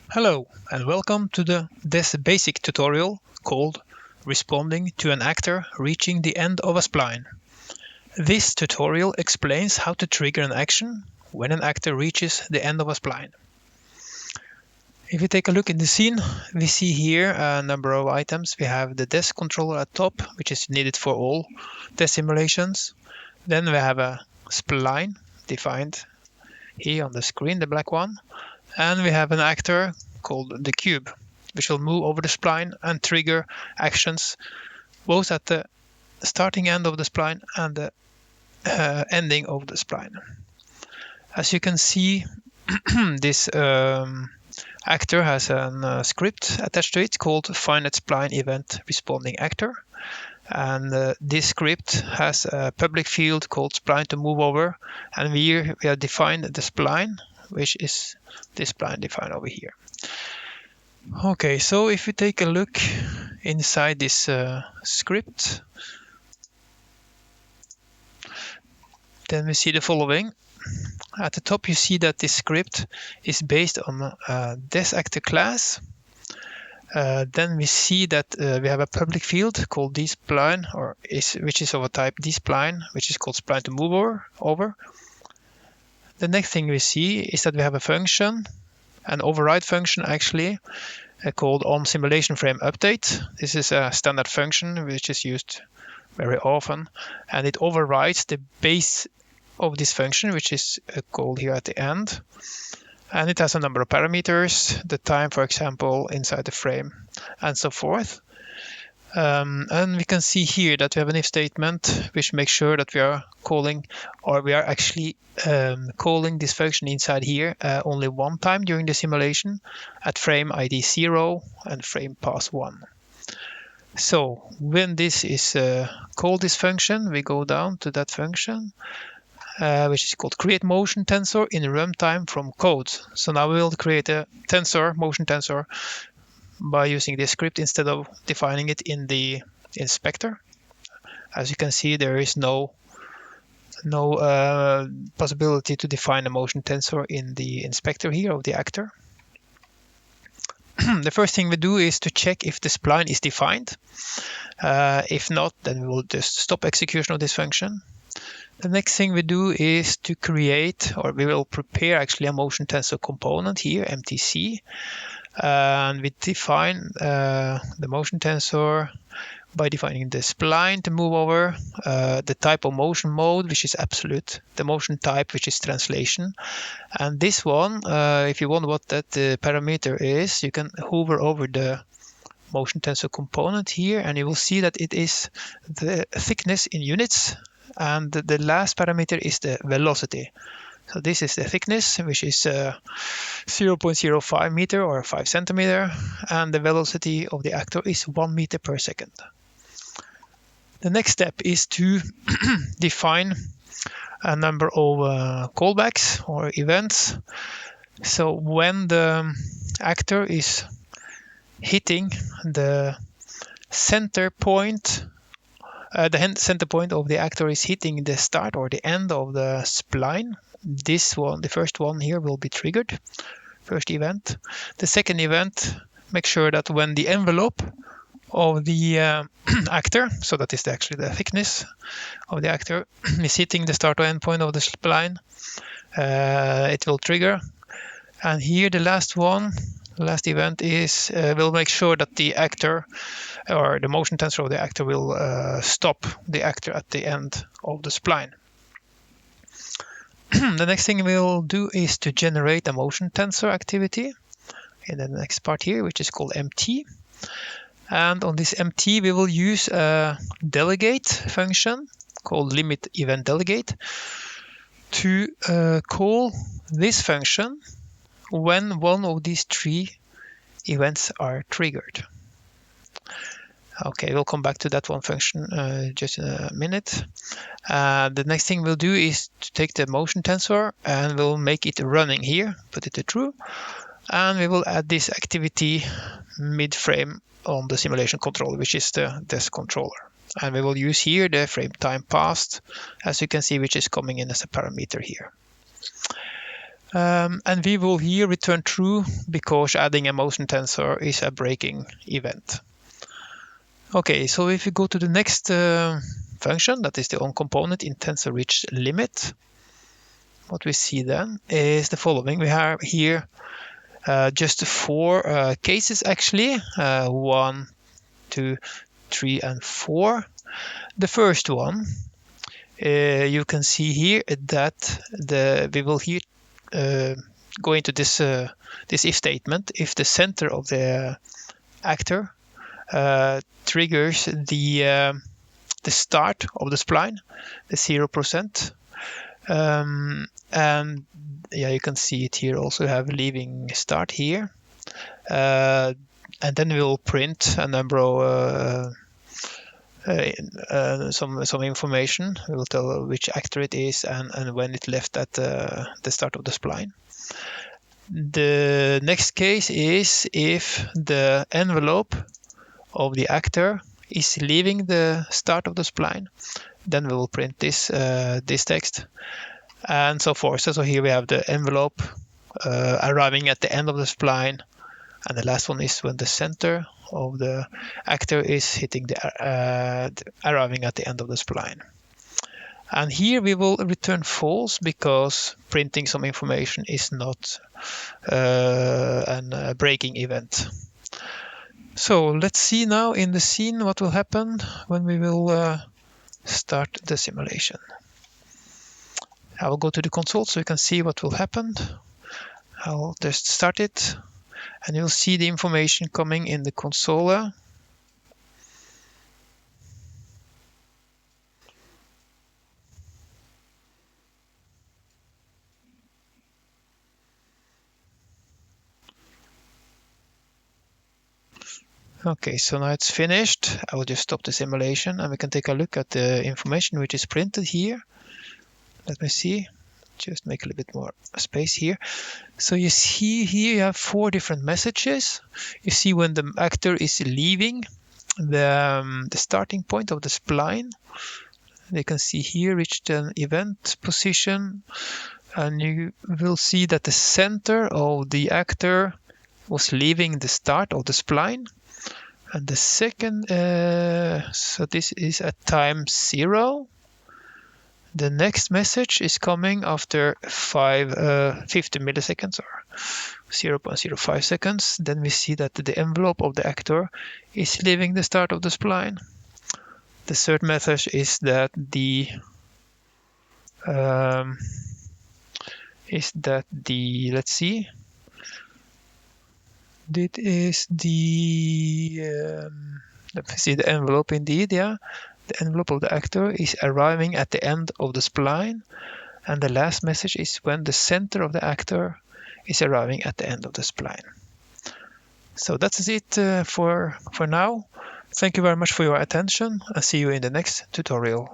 Hello and welcome to this basic tutorial called Responding to an actor reaching the end of a spline. This tutorial explains how to trigger an action when an actor reaches the end of a spline. If we take a look in the scene, we see here a number of items. We have the desk controller at top, which is needed for all desk simulations. Then we have a spline defined here on the screen, the black one. And we have an actor called the cube, which will move over the spline and trigger actions both at the starting end of the spline and the ending of the spline. As you can see, this actor has a script attached to it called finite spline event responding actor. And this script has a public field called spline to move over, and we have defined the spline, which is this spline defined over here. Okay, so if we take a look inside this script, then we see the following. At the top, you see that this script is based on this actor class. Then we see that we have a public field called dspline, which is of a type dspline, which is called spline to move over. The next thing we see is that we have a function, an override function actually, called onSimulationFrameUpdate. This is a standard function which is used very often, and it overrides the base of this function, which is called here at the end. And it has a number of parameters, the time, for example, inside the frame, and so forth. And we can see here that we have an if statement which makes sure that we are calling, or we are actually calling this function inside here only one time during the simulation at frame ID 0 and frame pass 1. So when this is called, this function, we go down to that function, which is called create motion tensor in runtime from code. So now we will create a tensor, motion tensor, by using this script instead of defining it in the inspector. As you can see, there is no possibility to define a motion tensor in the inspector here of the actor. The first thing we do is to check if the spline is defined. If not, then we will just stop execution of this function. The next thing we do is to create, or we will prepare actually a motion tensor component here, MTC. And we define the motion tensor by defining the spline to move over, the type of motion mode, which is absolute, the motion type, which is translation. And this one, if you wonder what that parameter is, you can hover over the motion tensor component here, and you will see that it is the thickness in units, and the last parameter is the velocity. So this is the thickness, which is 0.05 meter or 5 centimeter, and the velocity of the actor is 1 meter per second. The next step is to define a number of callbacks or events. So when the actor is hitting the center point, the center point of the actor is hitting the start or the end of the spline. This one, the first one here, will be triggered, first event. The second event, make sure that when the envelope of the actor, so that is actually the thickness of the actor, is hitting the start or end point of the spline, it will trigger. And here the last one, the last event is, will make sure that the actor, or the motion tensor of the actor, will stop the actor at the end of the spline. The next thing we'll do is to generate a motion tensor activity in the next part here, which is called MT. And on this MT, we will use a delegate function called limit event delegate to call this function when one of these three events are triggered. Okay, we'll come back to that one function just in a minute. The next thing we'll do is to take the motion tensor and we'll make it running here, put it to true, and we will add this activity mid-frame on the simulation controller, which is the desk controller. And we will use here the frame time passed, as you can see, which is coming in as a parameter here. And we will here return true because adding a motion tensor is a breaking event. Okay, so if we go to the next function, that is the on component in tensor reach limit, what we see then is the following. We have here just 4 cases actually, 1, 2, 3, and 4. The first one, you can see here that we will here go into this if statement if the center of the actor triggers the start of the spline, the 0%. And yeah, you can see it here also have leaving start here. And then we'll print a number of some information. We will tell which actor it is and when it left at the start of the spline. The next case is if the envelope of the actor is leaving the start of the spline, then we will print this text, and so forth. So here we have the envelope arriving at the end of the spline, and the last one is when the center of the actor is hitting arriving at the end of the spline. And here we will return false because printing some information is not a breaking event. So let's see now in the scene what will happen when we will start the simulation. I will go to the console so you can see what will happen. I'll just start it, and you'll see the information coming in the console. Okay, so now it's finished. I will just stop the simulation and we can take a look at the information which is printed here. Let me see, just make a little bit more space here. So you see here you have 4 different messages. You see when the actor is leaving the starting point of the spline. You can see here reached an event position, and you will see that the center of the actor was leaving the start of the spline. And the second, so this is at time 0. The next message is coming after 50 milliseconds or 0.05 seconds. Then we see that the envelope of the actor is leaving the start of the spline. The third message is that let's see, it is let me see the envelope indeed, yeah. The envelope of the actor is arriving at the end of the spline, and the last message is when the center of the actor is arriving at the end of the spline. So that's it for now. Thank you very much for your attention, and see you in the next tutorial.